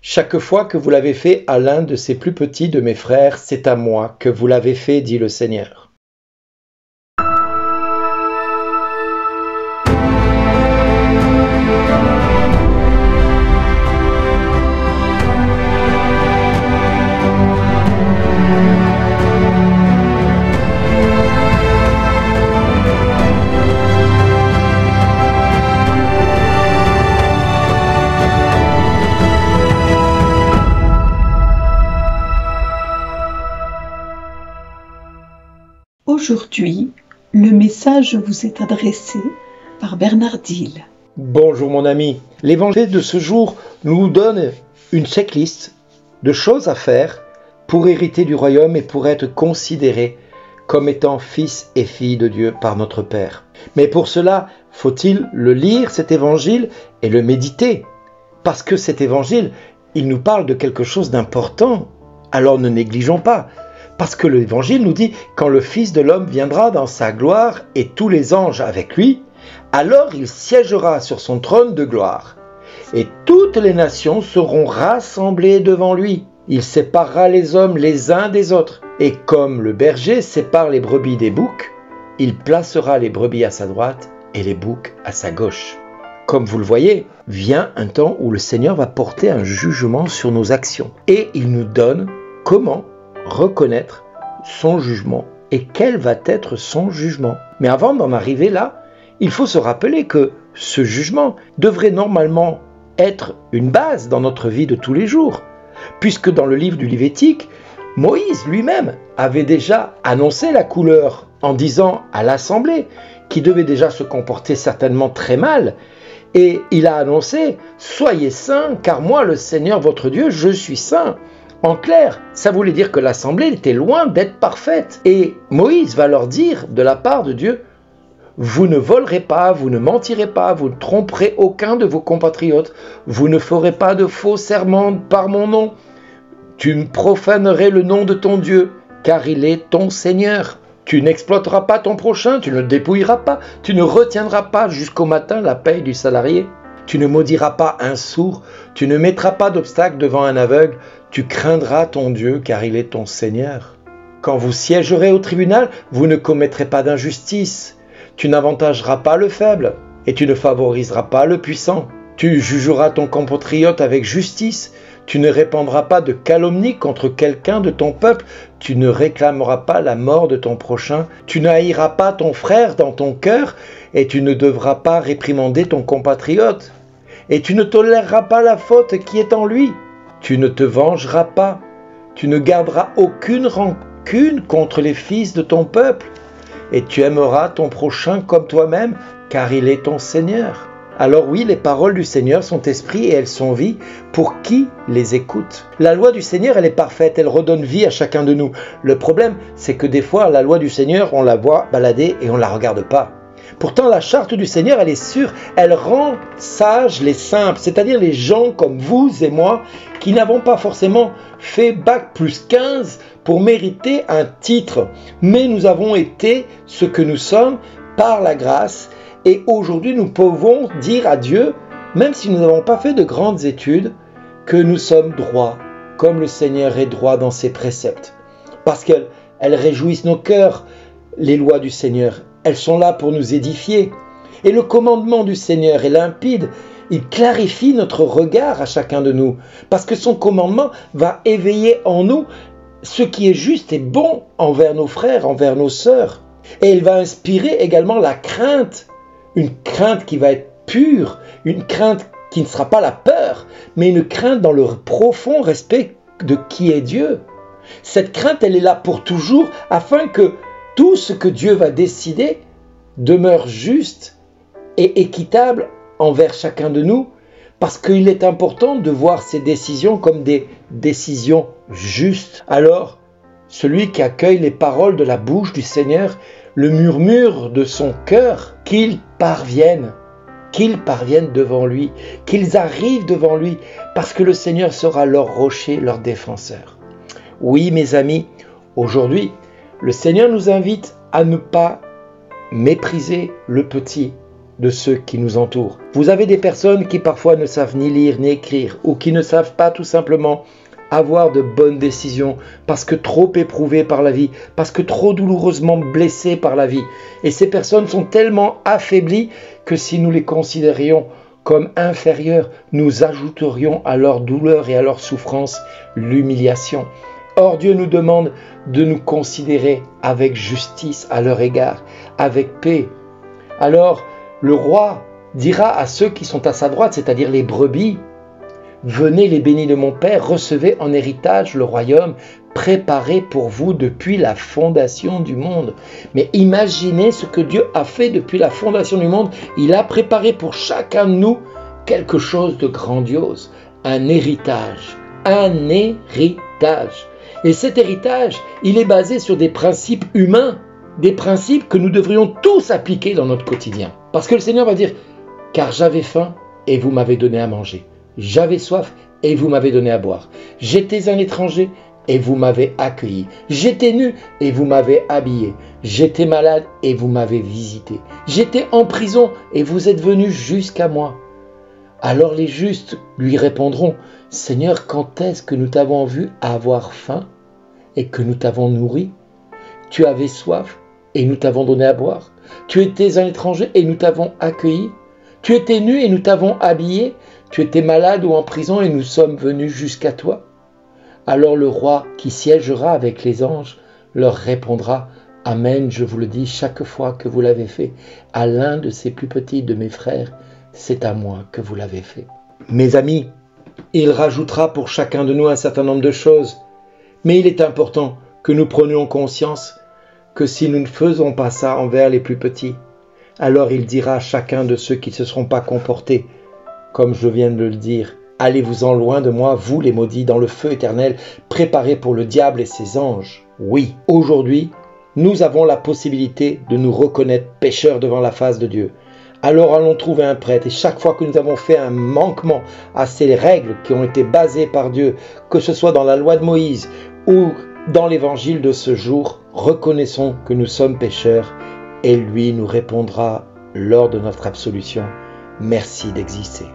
Chaque fois que vous l'avez fait à l'un de ces plus petits de mes frères, c'est à moi que vous l'avez fait, dit le Seigneur. Aujourd'hui, le message vous est adressé par Bernard Dill. Bonjour mon ami. L'évangile de ce jour nous donne une checklist de choses à faire pour hériter du royaume et pour être considérés comme étant fils et filles de Dieu par notre Père. Mais pour cela, faut-il le lire cet évangile et le méditer? Parce que cet évangile, il nous parle de quelque chose d'important. Alors ne négligeons pas. Parce que l'évangile nous dit, quand le Fils de l'homme viendra dans sa gloire et tous les anges avec lui, alors il siégera sur son trône de gloire. Et toutes les nations seront rassemblées devant lui. Il séparera les hommes les uns des autres. Et comme le berger sépare les brebis des boucs, il placera les brebis à sa droite et les boucs à sa gauche. Comme vous le voyez, vient un temps où le Seigneur va porter un jugement sur nos actions. Et il nous donne comment reconnaître son jugement et quel va être son jugement. Mais avant d'en arriver là, il faut se rappeler que ce jugement devrait normalement être une base dans notre vie de tous les jours, puisque dans le livre du Lévitique, Moïse lui-même avait déjà annoncé la couleur en disant à l'assemblée qu'il devait déjà se comporter certainement très mal, et il a annoncé « Soyez saints, car moi, le Seigneur votre Dieu, je suis saint ». En clair, ça voulait dire que l'assemblée était loin d'être parfaite. Et Moïse va leur dire, de la part de Dieu, « Vous ne volerez pas, vous ne mentirez pas, vous ne tromperez aucun de vos compatriotes, vous ne ferez pas de faux serments par mon nom, tu ne profanerais le nom de ton Dieu, car il est ton Seigneur. Tu n'exploiteras pas ton prochain, tu ne le dépouilleras pas, tu ne retiendras pas jusqu'au matin la paye du salarié. Tu ne maudiras pas un sourd, tu ne mettras pas d'obstacle devant un aveugle, tu craindras ton Dieu car il est ton Seigneur. Quand vous siégerez au tribunal, vous ne commettrez pas d'injustice, tu n'avantageras pas le faible et tu ne favoriseras pas le puissant. Tu jugeras ton compatriote avec justice, tu ne répandras pas de calomnie contre quelqu'un de ton peuple, tu ne réclameras pas la mort de ton prochain, tu ne haïras pas ton frère dans ton cœur et tu ne devras pas réprimander ton compatriote. Et tu ne toléreras pas la faute qui est en lui. Tu ne te vengeras pas. Tu ne garderas aucune rancune contre les fils de ton peuple. Et tu aimeras ton prochain comme toi-même, car il est ton Seigneur. Alors oui, les paroles du Seigneur sont esprit et elles sont vie pour qui les écoute. La loi du Seigneur, elle est parfaite, elle redonne vie à chacun de nous. Le problème, c'est que des fois, la loi du Seigneur, on la voit balader et on ne la regarde pas. Pourtant, la charte du Seigneur, elle est sûre, elle rend sages les simples, c'est-à-dire les gens comme vous et moi, qui n'avons pas forcément fait bac plus 15 pour mériter un titre, mais nous avons été ce que nous sommes par la grâce, et aujourd'hui nous pouvons dire à Dieu, même si nous n'avons pas fait de grandes études, que nous sommes droits, comme le Seigneur est droit dans ses préceptes, parce qu'elles réjouissent nos cœurs, les lois du Seigneur. Elles sont là pour nous édifier. Et le commandement du Seigneur est limpide. Il clarifie notre regard à chacun de nous. Parce que son commandement va éveiller en nous ce qui est juste et bon envers nos frères, envers nos sœurs. Et il va inspirer également la crainte. Une crainte qui va être pure. Une crainte qui ne sera pas la peur, mais une crainte dans le profond respect de qui est Dieu. Cette crainte, elle est là pour toujours afin que tout ce que Dieu va décider demeure juste et équitable envers chacun de nous, parce qu'il est important de voir ces décisions comme des décisions justes. Alors, celui qui accueille les paroles de la bouche du Seigneur, le murmure de son cœur, qu'ils parviennent devant lui, qu'ils arrivent devant lui, parce que le Seigneur sera leur rocher, leur défenseur. Oui, mes amis, aujourd'hui, le Seigneur nous invite à ne pas mépriser le petit, de ceux qui nous entourent. Vous avez des personnes qui parfois ne savent ni lire ni écrire, ou qui ne savent pas tout simplement avoir de bonnes décisions parce que trop éprouvées par la vie, parce que trop douloureusement blessées par la vie. Et ces personnes sont tellement affaiblies que si nous les considérions comme inférieurs, nous ajouterions à leur douleur et à leur souffrance l'humiliation. Or, Dieu nous demande de nous considérer avec justice à leur égard, avec paix. Alors, le roi dira à ceux qui sont à sa droite, c'est-à-dire les brebis, « Venez les bénis de mon Père, recevez en héritage le royaume préparé pour vous depuis la fondation du monde. » Mais imaginez ce que Dieu a fait depuis la fondation du monde. Il a préparé pour chacun de nous quelque chose de grandiose, un héritage, un héritage. Et cet héritage, il est basé sur des principes humains, des principes que nous devrions tous appliquer dans notre quotidien. Parce que le Seigneur va dire, « Car j'avais faim et vous m'avez donné à manger. J'avais soif et vous m'avez donné à boire. J'étais un étranger et vous m'avez accueilli. J'étais nu et vous m'avez habillé. J'étais malade et vous m'avez visité. J'étais en prison et vous êtes venus jusqu'à moi. » Alors les justes lui répondront, « Seigneur, quand est-ce que nous t'avons vu avoir faim et que nous t'avons nourri? Tu avais soif et nous t'avons donné à boire. Tu étais un étranger et nous t'avons accueilli. Tu étais nu et nous t'avons habillé. Tu étais malade ou en prison et nous sommes venus jusqu'à toi. » Alors le roi qui siégera avec les anges leur répondra, « Amen, je vous le dis, chaque fois que vous l'avez fait à l'un de ces plus petits de mes frères, c'est à moi que vous l'avez fait. » Mes amis, il rajoutera pour chacun de nous un certain nombre de choses, mais il est important que nous prenions conscience que si nous ne faisons pas ça envers les plus petits, alors il dira à chacun de ceux qui ne se seront pas comportés, comme je viens de le dire, « Allez-vous-en loin de moi, vous les maudits, dans le feu éternel, préparés pour le diable et ses anges. » Oui, aujourd'hui, nous avons la possibilité de nous reconnaître pécheurs devant la face de Dieu. Alors allons trouver un prêtre et chaque fois que nous avons fait un manquement à ces règles qui ont été basées par Dieu, que ce soit dans la loi de Moïse ou dans l'évangile de ce jour, reconnaissons que nous sommes pécheurs et lui nous répondra lors de notre absolution. Merci d'exister.